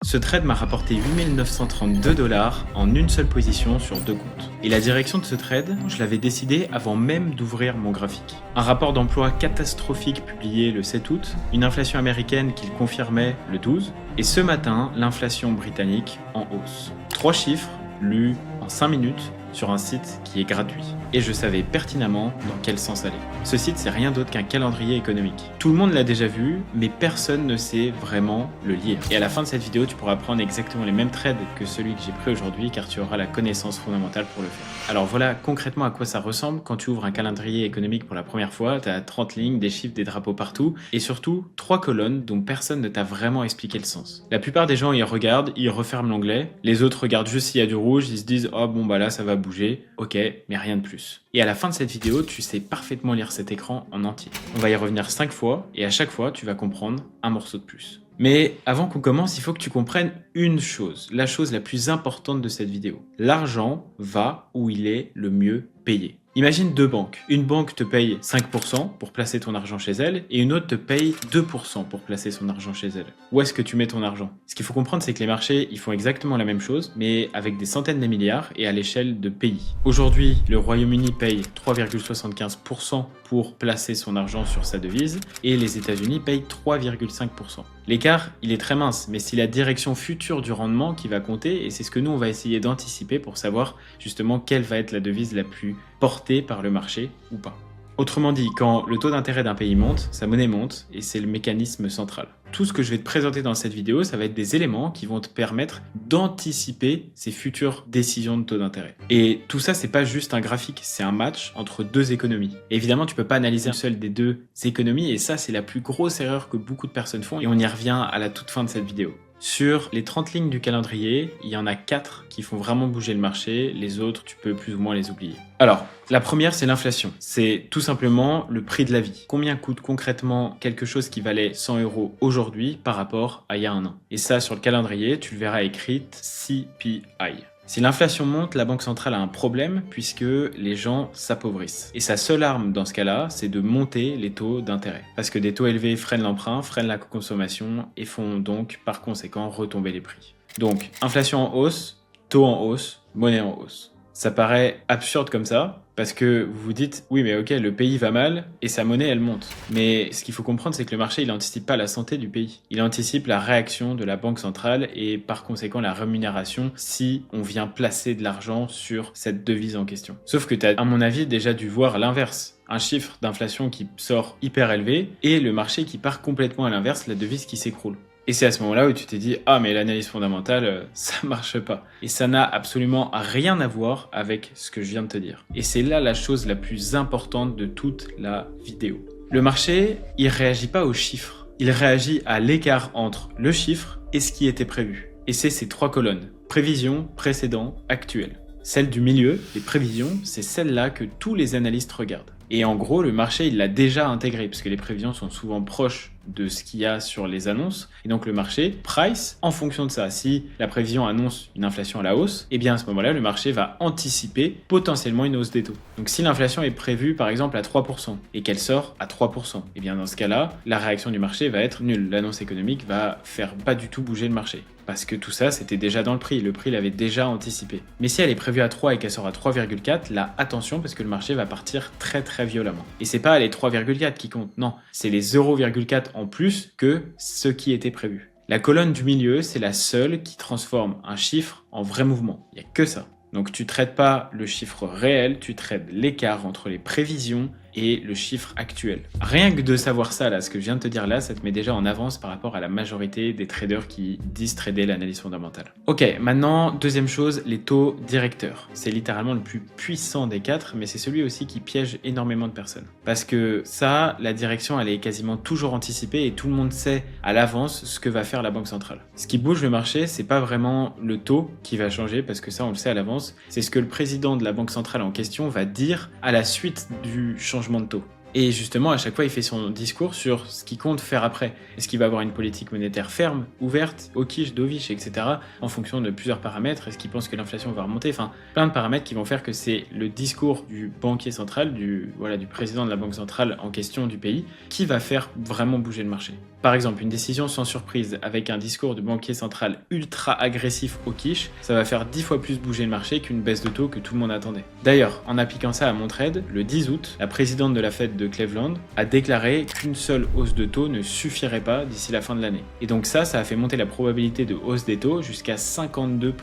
Ce trade m'a rapporté 8 932 $ en une seule position sur deux comptes. Et la direction de ce trade, je l'avais décidé avant même d'ouvrir mon graphique. Un rapport d'emploi catastrophique publié le 7 août, une inflation américaine qu'il confirmait le 12, et ce matin, l'inflation britannique en hausse. 3 chiffres lus en 5 minutes sur un site qui est gratuit. Et je savais pertinemment dans quel sens aller. Ce site, c'est rien d'autre qu'un calendrier économique. Tout le monde l'a déjà vu, mais personne ne sait vraiment le lire. Et à la fin de cette vidéo, tu pourras prendre exactement les mêmes trades que celui que j'ai pris aujourd'hui, car tu auras la connaissance fondamentale pour le faire. Alors voilà concrètement à quoi ça ressemble quand tu ouvres un calendrier économique pour la première fois. Tu as 30 lignes, des chiffres, des drapeaux partout, et surtout 3 colonnes dont personne ne t'a vraiment expliqué le sens. La plupart des gens, ils regardent, ils referment l'onglet, les autres regardent juste s'il y a du rouge, ils se disent « Oh bon bah là ça va bouger, ok, mais rien de plus ». Et à la fin de cette vidéo, tu sais parfaitement lire cet écran en entier. On va y revenir 5 fois, et à chaque fois, tu vas comprendre un morceau de plus. Mais avant qu'on commence, il faut que tu comprennes une chose, la chose la plus importante de cette vidéo. L'argent va où il est le mieux payé. Imagine deux banques. Une banque te paye 5% pour placer ton argent chez elle et une autre te paye 2% pour placer son argent chez elle. Où est-ce que tu mets ton argent? Ce qu'il faut comprendre, c'est que les marchés, ils font exactement la même chose, mais avec des centaines de milliards et à l'échelle de pays. Aujourd'hui, le Royaume-Uni paye 3,75% pour placer son argent sur sa devise et les États-Unis payent 3,5%. L'écart, il est très mince, mais c'est la direction future du rendement qui va compter et c'est ce que nous, on va essayer d'anticiper pour savoir justement quelle va être la devise la plus portée par le marché ou pas. Autrement dit, quand le taux d'intérêt d'un pays monte, sa monnaie monte et c'est le mécanisme central. Tout ce que je vais te présenter dans cette vidéo, ça va être des éléments qui vont te permettre d'anticiper ces futures décisions de taux d'intérêt. Et tout ça, c'est pas juste un graphique, c'est un match entre deux économies. Et évidemment, tu peux pas analyser une seule des deux économies et ça, c'est la plus grosse erreur que beaucoup de personnes font et on y revient à la toute fin de cette vidéo. Sur les 30 lignes du calendrier, il y en a 4 qui font vraiment bouger le marché, les autres, tu peux plus ou moins les oublier. Alors, la première, c'est l'inflation. C'est tout simplement le prix de la vie. Combien coûte concrètement quelque chose qui valait 100 € aujourd'hui par rapport à il y a un an? Et ça, sur le calendrier, tu le verras écrite CPI. Si l'inflation monte, la Banque centrale a un problème puisque les gens s'appauvrissent. Et sa seule arme dans ce cas-là, c'est de monter les taux d'intérêt. Parce que des taux élevés freinent l'emprunt, freinent la consommation et font donc par conséquent retomber les prix. Donc, inflation en hausse, taux en hausse, monnaie en hausse. Ça paraît absurde comme ça, parce que vous vous dites, oui mais ok, le pays va mal et sa monnaie elle monte. Mais ce qu'il faut comprendre, c'est que le marché il n'anticipe pas la santé du pays. Il anticipe la réaction de la banque centrale et par conséquent la rémunération si on vient placer de l'argent sur cette devise en question. Sauf que tu as à mon avis déjà dû voir l'inverse. Un chiffre d'inflation qui sort hyper élevé et le marché qui part complètement à l'inverse, la devise qui s'écroule. Et c'est à ce moment-là où tu t'es dit « Ah, mais l'analyse fondamentale, ça marche pas ». Et ça n'a absolument rien à voir avec ce que je viens de te dire. Et c'est là la chose la plus importante de toute la vidéo. Le marché, il réagit pas aux chiffres. Il réagit à l'écart entre le chiffre et ce qui était prévu. Et c'est ces 3 colonnes. Prévision, précédent, actuel. Celle du milieu, les prévisions, c'est celle-là que tous les analystes regardent. Et en gros, le marché, il l'a déjà intégré, puisque les prévisions sont souvent proches de ce qu'il y a sur les annonces. Et donc le marché price en fonction de ça. Si la prévision annonce une inflation à la hausse, eh bien à ce moment-là, le marché va anticiper potentiellement une hausse des taux. Donc si l'inflation est prévue par exemple à 3% et qu'elle sort à 3%, eh bien dans ce cas-là, la réaction du marché va être nulle. L'annonce économique va faire pas du tout bouger le marché. Parce que tout ça, c'était déjà dans le prix l'avait déjà anticipé. Mais si elle est prévue à 3 et qu'elle sort à 3,4, là, attention, parce que le marché va partir très très violemment. Et c'est pas les 3,4 qui comptent, non, c'est les 0,4 en plus que ce qui était prévu. La colonne du milieu, c'est la seule qui transforme un chiffre en vrai mouvement. Il n'y a que ça. Donc tu ne traites pas le chiffre réel, tu traites l'écart entre les prévisions et le chiffre actuel. Rien que de savoir ça, là, ce que je viens de te dire là, ça te met déjà en avance par rapport à la majorité des traders qui disent trader l'analyse fondamentale. Ok, maintenant, deuxième chose, les taux directeurs. C'est littéralement le plus puissant des 4, mais c'est celui aussi qui piège énormément de personnes. Parce que ça, la direction, elle est quasiment toujours anticipée et tout le monde sait à l'avance ce que va faire la Banque centrale. Ce qui bouge le marché, c'est pas vraiment le taux qui va changer, parce que ça, on le sait à l'avance, c'est ce que le président de la Banque centrale en question va dire à la suite du changement de taux. Et justement, à chaque fois, il fait son discours sur ce qu'il compte faire après. Est-ce qu'il va avoir une politique monétaire ferme, ouverte, hawkish, dovish, etc. en fonction de plusieurs paramètres? Est-ce qu'il pense que l'inflation va remonter? Enfin, plein de paramètres qui vont faire que c'est le discours du banquier central, du président de la banque centrale en question du pays, qui va faire vraiment bouger le marché. Par exemple, une décision sans surprise avec un discours de banquier central ultra agressif au quiche, ça va faire 10 fois plus bouger le marché qu'une baisse de taux que tout le monde attendait. D'ailleurs, en appliquant ça à mon trade, le 10 août, la présidente de la Fed de Cleveland a déclaré qu'une seule hausse de taux ne suffirait pas d'ici la fin de l'année. Et donc ça a fait monter la probabilité de hausse des taux jusqu'à 52%.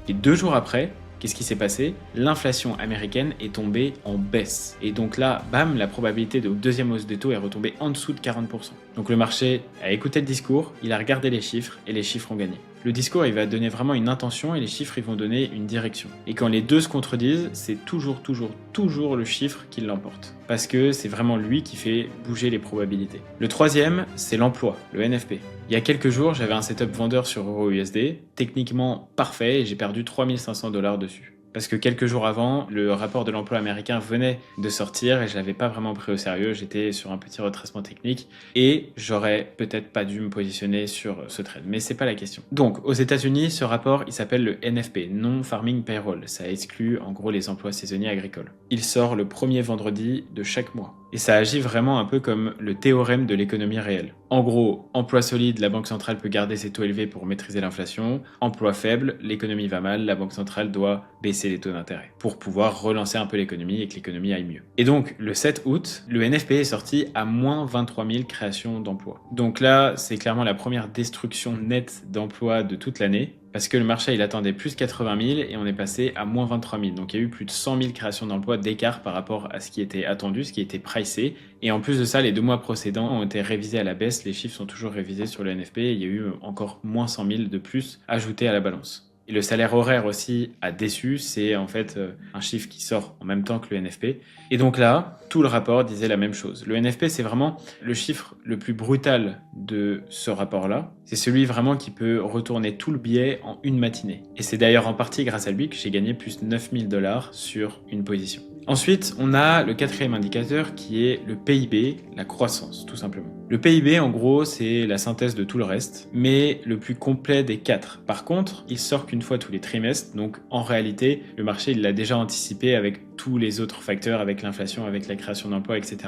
Et 2 jours après, qu'est-ce qui s'est passé? L'inflation américaine est tombée en baisse. Et donc là, bam, la probabilité de deuxième hausse des taux est retombée en dessous de 40%. Donc le marché a écouté le discours, il a regardé les chiffres et les chiffres ont gagné. Le discours, il va donner vraiment une intention et les chiffres, ils vont donner une direction. Et quand les deux se contredisent, c'est toujours le chiffre qui l'emporte. Parce que c'est vraiment lui qui fait bouger les probabilités. Le troisième, c'est l'emploi, le NFP. Il y a quelques jours, j'avais un setup vendeur sur EURUSD, techniquement parfait, et j'ai perdu 3500 $ dessus. Parce que quelques jours avant, le rapport de l'emploi américain venait de sortir et je l'avais pas vraiment pris au sérieux, j'étais sur un petit retracement technique et j'aurais peut-être pas dû me positionner sur ce trade, mais c'est pas la question. Donc, aux États-Unis, ce rapport, il s'appelle le NFP, Non-Farming Payroll, ça exclut en gros les emplois saisonniers agricoles. Il sort le premier vendredi de chaque mois. Et ça agit vraiment un peu comme le théorème de l'économie réelle. En gros, emploi solide, la banque centrale peut garder ses taux élevés pour maîtriser l'inflation. Emploi faible, l'économie va mal, la banque centrale doit baisser les taux d'intérêt pour pouvoir relancer un peu l'économie et que l'économie aille mieux. Et donc, le 7 août, le NFP est sorti à moins 23 000 créations d'emplois. Donc là, c'est clairement la première destruction nette d'emplois de toute l'année. Parce que le marché, il attendait plus 80 000 et on est passé à moins 23 000. Donc il y a eu plus de 100 000 créations d'emplois d'écart par rapport à ce qui était attendu, ce qui était pricé. Et en plus de ça, les 2 mois précédents ont été révisés à la baisse. Les chiffres sont toujours révisés sur le NFP. Et il y a eu encore moins 100 000 de plus ajoutés à la balance. Et le salaire horaire aussi a déçu, c'est en fait un chiffre qui sort en même temps que le NFP. Et donc là, tout le rapport disait la même chose. Le NFP, c'est vraiment le chiffre le plus brutal de ce rapport-là. C'est celui vraiment qui peut retourner tout le biais en une matinée. Et c'est d'ailleurs en partie grâce à lui que j'ai gagné plus de 9 000 $ sur une position. Ensuite, on a le quatrième indicateur qui est le PIB, la croissance, tout simplement. Le PIB, en gros, c'est la synthèse de tout le reste, mais le plus complet des 4. Par contre, il sort qu'une fois tous les trimestres, donc en réalité, le marché, il l'a déjà anticipé avec tous les autres facteurs, avec l'inflation, avec la création d'emplois, etc.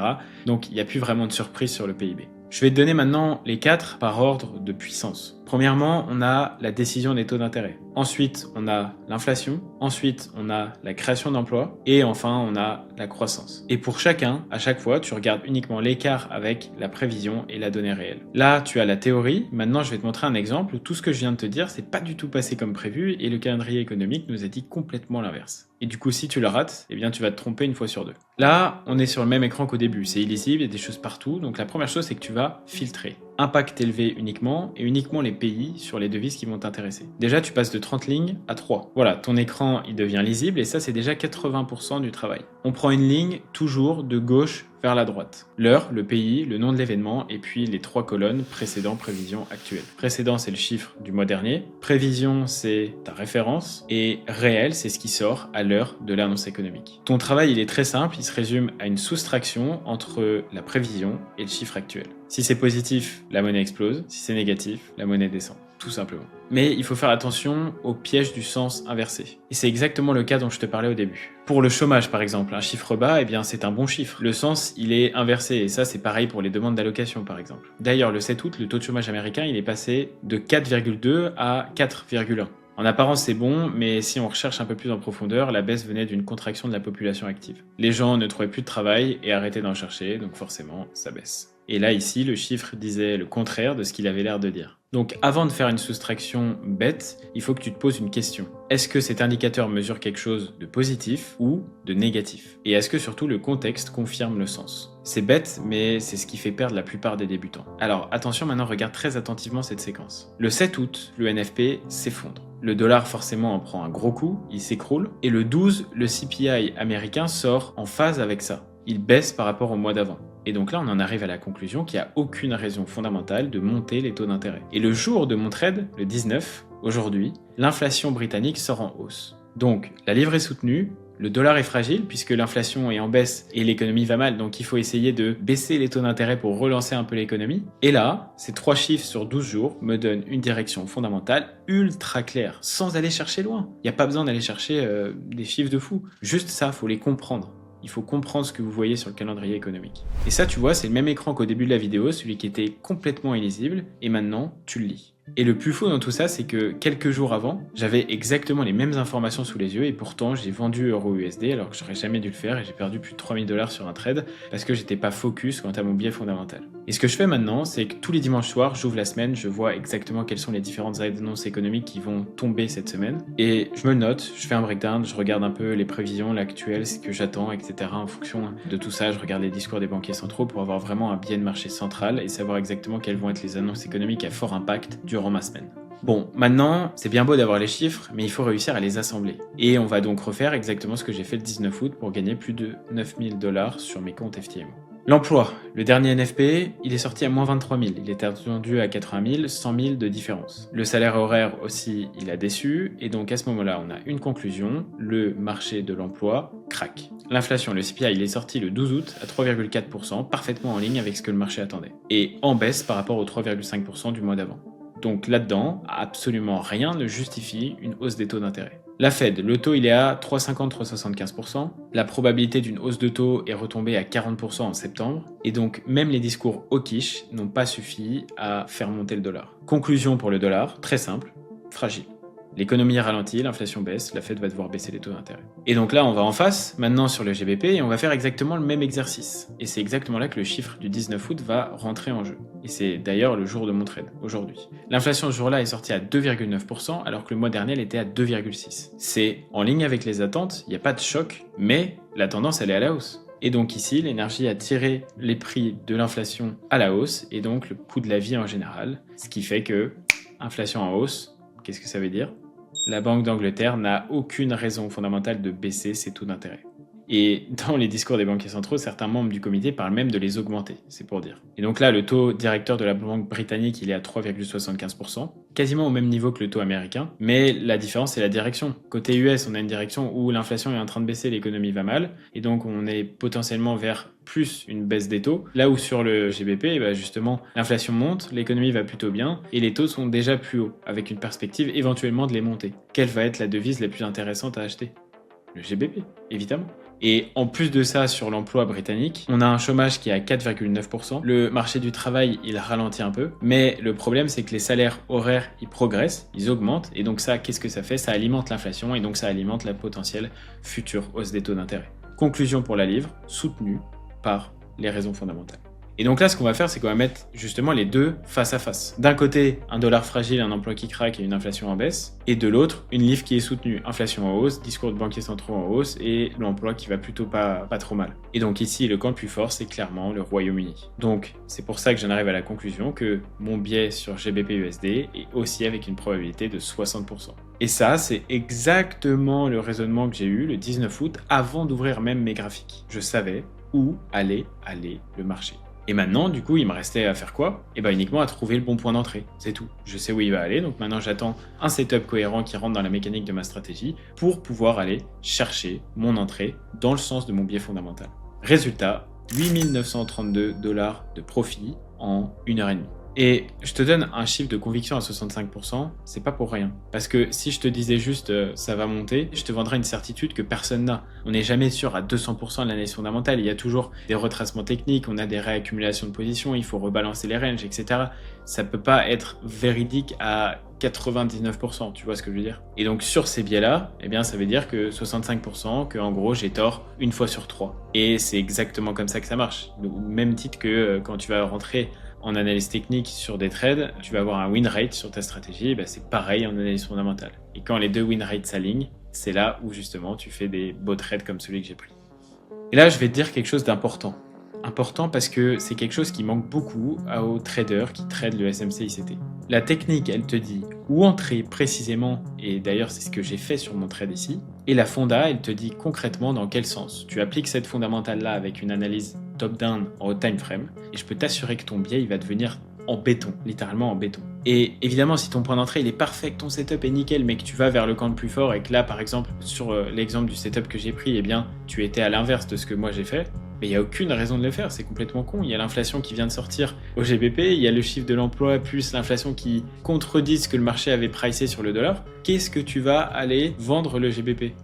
Donc, il n'y a plus vraiment de surprise sur le PIB. Je vais te donner maintenant les 4 par ordre de puissance. Premièrement, on a la décision des taux d'intérêt. Ensuite, on a l'inflation. Ensuite, on a la création d'emplois. Et enfin, on a la croissance. Et pour chacun, à chaque fois, tu regardes uniquement l'écart avec la prévision et la donnée réelle. Là, tu as la théorie. Maintenant, je vais te montrer un exemple où tout ce que je viens de te dire, c'est pas du tout passé comme prévu et le calendrier économique nous a dit complètement l'inverse. Et du coup, si tu le rates, eh bien, tu vas te tromper une fois sur deux. Là, on est sur le même écran qu'au début. C'est illisible, il y a des choses partout. Donc, la première chose, c'est que tu vas filtrer. Impact élevé uniquement et uniquement les pays sur les devises qui vont t'intéresser. Déjà, tu passes de 30 lignes à 3. Voilà, ton écran, il devient lisible et ça, c'est déjà 80% du travail. On prend une ligne toujours de gauche vers la droite. L'heure, le pays, le nom de l'événement et puis les 3 colonnes précédent, prévision, actuelle. Précédent, c'est le chiffre du mois dernier. Prévision, c'est ta référence. Et réel, c'est ce qui sort à l'heure de l'annonce économique. Ton travail, il est très simple. Il se résume à une soustraction entre la prévision et le chiffre actuel. Si c'est positif, la monnaie explose. Si c'est négatif, la monnaie descend. Tout simplement. Mais il faut faire attention au piège du sens inversé. Et c'est exactement le cas dont je te parlais au début. Pour le chômage, par exemple, un chiffre bas, eh bien, c'est un bon chiffre. Le sens, il est inversé. Et ça, c'est pareil pour les demandes d'allocation, par exemple. D'ailleurs, le 7 août, le taux de chômage américain, il est passé de 4,2 à 4,1. En apparence, c'est bon, mais si on recherche un peu plus en profondeur, la baisse venait d'une contraction de la population active. Les gens ne trouvaient plus de travail et arrêtaient d'en chercher, donc forcément, ça baisse. Et là, ici, le chiffre disait le contraire de ce qu'il avait l'air de dire. Donc, avant de faire une soustraction bête, il faut que tu te poses une question. Est-ce que cet indicateur mesure quelque chose de positif ou de négatif? Et est-ce que surtout le contexte confirme le sens? C'est bête, mais c'est ce qui fait perdre la plupart des débutants. Alors, attention, maintenant, regarde très attentivement cette séquence. Le 7 août, le NFP s'effondre. Le dollar, forcément, en prend un gros coup, il s'écroule. Et le 12, le CPI américain sort en phase avec ça. Il baisse par rapport au mois d'avant. Et donc là, on en arrive à la conclusion qu'il n'y a aucune raison fondamentale de monter les taux d'intérêt. Et le jour de mon trade, le 19, aujourd'hui, l'inflation britannique sort en hausse. Donc, la livre est soutenue, le dollar est fragile puisque l'inflation est en baisse et l'économie va mal, donc il faut essayer de baisser les taux d'intérêt pour relancer un peu l'économie. Et là, ces 3 chiffres sur 12 jours me donnent une direction fondamentale ultra claire, sans aller chercher loin. Il n'y a pas besoin d'aller chercher des chiffres de fou. Juste ça, il faut les comprendre. il faut comprendre ce que vous voyez sur le calendrier économique. Et ça, tu vois, c'est le même écran qu'au début de la vidéo, celui qui était complètement illisible, et maintenant, tu le lis. Et le plus fou dans tout ça, c'est que quelques jours avant, j'avais exactement les mêmes informations sous les yeux et pourtant j'ai vendu EURUSD alors que j'aurais jamais dû le faire et j'ai perdu plus de 3000 $ sur un trade parce que j'étais pas focus quant à mon biais fondamental. Et ce que je fais maintenant, c'est que tous les dimanches soirs, j'ouvre la semaine, je vois exactement quelles sont les différentes annonces économiques qui vont tomber cette semaine et je me le note, je fais un breakdown, je regarde un peu les prévisions, l'actuel, ce que j'attends, etc. En fonction de tout ça, je regarde les discours des banquiers centraux pour avoir vraiment un biais de marché central et savoir exactement quelles vont être les annonces économiques à fort impact durant ma semaine. Bon, maintenant, c'est bien beau d'avoir les chiffres, mais il faut réussir à les assembler. Et on va donc refaire exactement ce que j'ai fait le 19 août pour gagner plus de 9000 $ sur mes comptes FTMO. L'emploi, le dernier NFP, il est sorti à moins 23 000, il était attendu à 80 000, 100 000 de différence. Le salaire horaire aussi, il a déçu, et donc à ce moment-là, on a une conclusion, le marché de l'emploi craque. L'inflation, le CPI, il est sorti le 12 août à 3,4%, parfaitement en ligne avec ce que le marché attendait, et en baisse par rapport aux 3,5% du mois d'avant. Donc là-dedans, absolument rien ne justifie une hausse des taux d'intérêt. La Fed, le taux il est à 3,50-3,75%, la probabilité d'une hausse de taux est retombée à 40% en septembre, et donc même les discours hawkish n'ont pas suffi à faire monter le dollar. Conclusion pour le dollar, très simple, fragile. L'économie ralentit, l'inflation baisse, la Fed va devoir baisser les taux d'intérêt. Et donc là, on va en face, maintenant sur le GBP, et on va faire exactement le même exercice. Et c'est exactement là que le chiffre du 19 août va rentrer en jeu. Et c'est d'ailleurs le jour de mon trade, aujourd'hui. L'inflation ce jour-là est sortie à 2,9%, alors que le mois dernier, elle était à 2,6%. C'est en ligne avec les attentes, il n'y a pas de choc, mais la tendance, elle est à la hausse. Et donc ici, l'énergie a tiré les prix de l'inflation à la hausse, et donc le coût de la vie en général, ce qui fait que, inflation en hausse, qu'est-ce que ça veut dire ? La Banque d'Angleterre n'a aucune raison fondamentale de baisser ses taux d'intérêt. Et dans les discours des banquiers centraux, certains membres du comité parlent même de les augmenter, c'est pour dire. Et donc là, le taux directeur de la banque britannique, il est à 3,75%, quasiment au même niveau que le taux américain, mais la différence, c'est la direction. Côté US, on a une direction où l'inflation est en train de baisser, l'économie va mal, et donc on est potentiellement vers plus une baisse des taux, là où sur le GBP, justement, l'inflation monte, l'économie va plutôt bien, et les taux sont déjà plus hauts, avec une perspective éventuellement de les monter. Quelle va être la devise la plus intéressante à acheter ? Le GBP, évidemment. Et en plus de ça, sur l'emploi britannique, on a un chômage qui est à 4,9%. Le marché du travail, il ralentit un peu. Mais le problème, c'est que les salaires horaires, ils progressent, ils augmentent. Et donc ça, qu'est-ce que ça fait ? Ça alimente l'inflation et donc ça alimente la potentielle future hausse des taux d'intérêt. Conclusion pour la livre, soutenue par les raisons fondamentales. Et donc là, ce qu'on va faire, c'est qu'on va mettre justement les deux face à face. D'un côté, un dollar fragile, un emploi qui craque et une inflation en baisse. Et de l'autre, une livre qui est soutenue, inflation en hausse, discours de banquiers centraux en hausse et l'emploi qui va plutôt pas trop mal. Et donc ici, le camp le plus fort, c'est clairement le Royaume-Uni. Donc c'est pour ça que j'en arrive à la conclusion que mon biais sur GBP-USD est aussi avec une probabilité de 60%. Et ça, c'est exactement le raisonnement que j'ai eu le 19 août avant d'ouvrir même mes graphiques. Je savais où allait aller le marché. Et maintenant, du coup, il me restait à faire quoi ? Uniquement à trouver le bon point d'entrée. C'est tout. Je sais où il va aller, donc maintenant j'attends un setup cohérent qui rentre dans la mécanique de ma stratégie pour pouvoir aller chercher mon entrée dans le sens de mon biais fondamental. Résultat, 8 932 $ de profit en 1h30. Et je te donne un chiffre de conviction à 65%, c'est pas pour rien. Parce que si je te disais juste ça va monter, je te vendrais une certitude que personne n'a. On n'est jamais sûr à 200% de l'analyse fondamentale, il y a toujours des retracements techniques, on a des réaccumulations de positions, il faut rebalancer les ranges, etc. Ça peut pas être véridique à 99%, tu vois ce que je veux dire. Et donc sur ces biais-là, ça veut dire que 65%, que en gros j'ai tort une fois sur 3. Et c'est exactement comme ça que ça marche. Au même titre que quand tu vas rentrer en analyse technique sur des trades, tu vas avoir un win rate sur ta stratégie, c'est pareil en analyse fondamentale. Et quand les deux win rates s'alignent, c'est là où justement tu fais des beaux trades comme celui que j'ai pris. Et là, je vais te dire quelque chose d'important. Important parce que c'est quelque chose qui manque beaucoup aux traders qui tradent le SMC/ICT. La technique, elle te dit où entrer précisément, et d'ailleurs c'est ce que j'ai fait sur mon trade ici, et la fonda, elle te dit concrètement dans quel sens. Tu appliques cette fondamentale-là avec une analyse top-down en haut time frame, et je peux t'assurer que ton biais, il va devenir en béton, littéralement en béton. Et évidemment, si ton point d'entrée il est parfait, que ton setup est nickel, mais que tu vas vers le camp le plus fort, et que là, par exemple, sur l'exemple du setup que j'ai pris, tu étais à l'inverse de ce que moi j'ai fait, mais il n'y a aucune raison de le faire, c'est complètement con. Il y a l'inflation qui vient de sortir au GBP, il y a le chiffre de l'emploi plus l'inflation qui contredit ce que le marché avait pricé sur le dollar. Qu'est-ce que tu vas aller vendre le GBP ?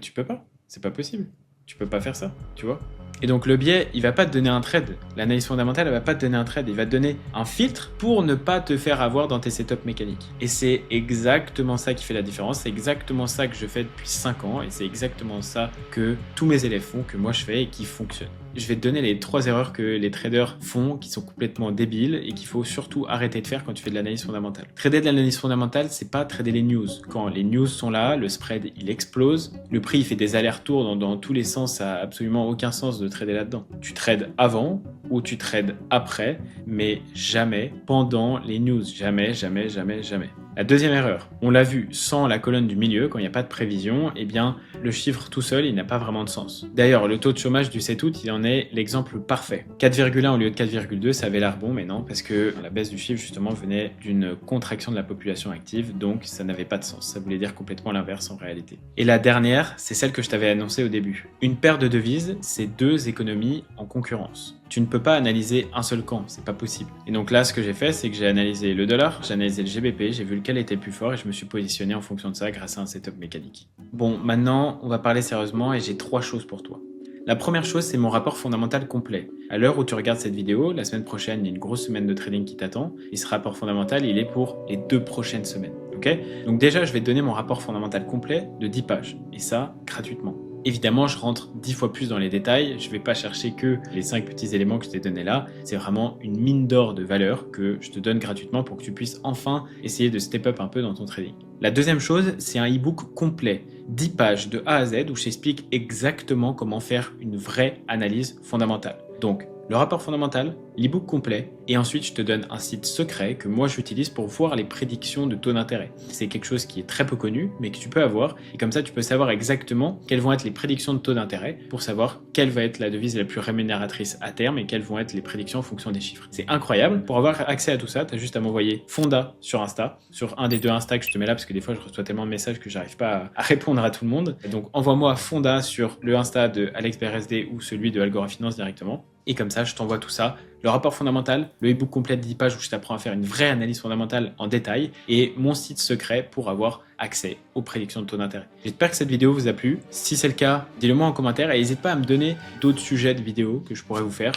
Tu peux pas, c'est pas possible. Tu peux pas faire ça, tu vois. Et donc le biais, il va pas te donner un trade. L'analyse fondamentale, elle va pas te donner un trade. Il va te donner un filtre pour ne pas te faire avoir dans tes setups mécaniques. Et c'est exactement ça qui fait la différence. C'est exactement ça que je fais depuis 5 ans. Et c'est exactement ça que tous mes élèves font, que moi je fais et qui fonctionne. Je vais te donner les 3 erreurs que les traders font, qui sont complètement débiles et qu'il faut surtout arrêter de faire quand tu fais de l'analyse fondamentale. Trader de l'analyse fondamentale, c'est pas trader les news. Quand les news sont là, le spread il explose, le prix il fait des allers-retours dans tous les sens, ça a absolument aucun sens de trader là-dedans. Tu trades avant ou tu trades après, mais jamais pendant les news. Jamais, jamais, jamais, jamais. La deuxième erreur, on l'a vu, sans la colonne du milieu, quand il n'y a pas de prévision, eh bien, le chiffre tout seul, il n'a pas vraiment de sens. D'ailleurs, le taux de chômage du 7 août, il en est l'exemple parfait. 4,1 au lieu de 4,2, ça avait l'air bon, mais non, parce que la baisse du chiffre, justement, venait d'une contraction de la population active, donc ça n'avait pas de sens. Ça voulait dire complètement l'inverse en réalité. Et la dernière, c'est celle que je t'avais annoncée au début. Une paire de devises, c'est 2 économies en concurrence. Tu ne peux pas analyser un seul camp, c'est pas possible. Et donc là, ce que j'ai fait, c'est que j'ai analysé le dollar, j'ai analysé le GBP, j'ai vu lequel était le plus fort et je me suis positionné en fonction de ça grâce à un setup mécanique. Bon, maintenant, on va parler sérieusement et j'ai 3 choses pour toi. La première chose, c'est mon rapport fondamental complet. À l'heure où tu regardes cette vidéo, la semaine prochaine, il y a une grosse semaine de trading qui t'attend. Et ce rapport fondamental, il est pour les 2 prochaines semaines. Ok ? Donc déjà, je vais te donner mon rapport fondamental complet de 10 pages. Et ça, gratuitement. Évidemment, je rentre 10 fois plus dans les détails. Je ne vais pas chercher que les 5 petits éléments que je t'ai donnés là. C'est vraiment une mine d'or de valeur que je te donne gratuitement pour que tu puisses enfin essayer de step up un peu dans ton trading. La deuxième chose, c'est un e-book complet, 10 pages de A à Z où je t'explique exactement comment faire une vraie analyse fondamentale. Donc, le rapport fondamental, l'e-book complet, et ensuite je te donne un site secret que moi j'utilise pour voir les prédictions de taux d'intérêt. C'est quelque chose qui est très peu connu, mais que tu peux avoir, et comme ça tu peux savoir exactement quelles vont être les prédictions de taux d'intérêt pour savoir quelle va être la devise la plus rémunératrice à terme et quelles vont être les prédictions en fonction des chiffres. C'est incroyable. Pour avoir accès à tout ça, tu as juste à m'envoyer Fonda sur Insta, sur un des 2 Insta que je te mets là, parce que des fois je reçois tellement de messages que j'arrive pas à répondre à tout le monde. Donc envoie-moi Fonda sur le Insta de AlexBRSD ou celui de Algora Finance directement. Et comme ça, je t'envoie tout ça, le rapport fondamental, le e-book complet de 10 pages où je t'apprends à faire une vraie analyse fondamentale en détail et mon site secret pour avoir accès aux prédictions de taux d'intérêt. J'espère que cette vidéo vous a plu. Si c'est le cas, dis-le moi en commentaire et n'hésite pas à me donner d'autres sujets de vidéos que je pourrais vous faire.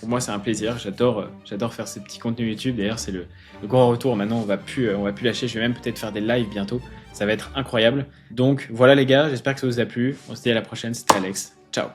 Pour moi, c'est un plaisir. J'adore faire ces petits contenus YouTube. D'ailleurs, c'est le grand retour. Maintenant, on va plus lâcher. Je vais même peut-être faire des lives bientôt. Ça va être incroyable. Donc voilà les gars, j'espère que ça vous a plu. On se dit à la prochaine. C'était Alex. Ciao.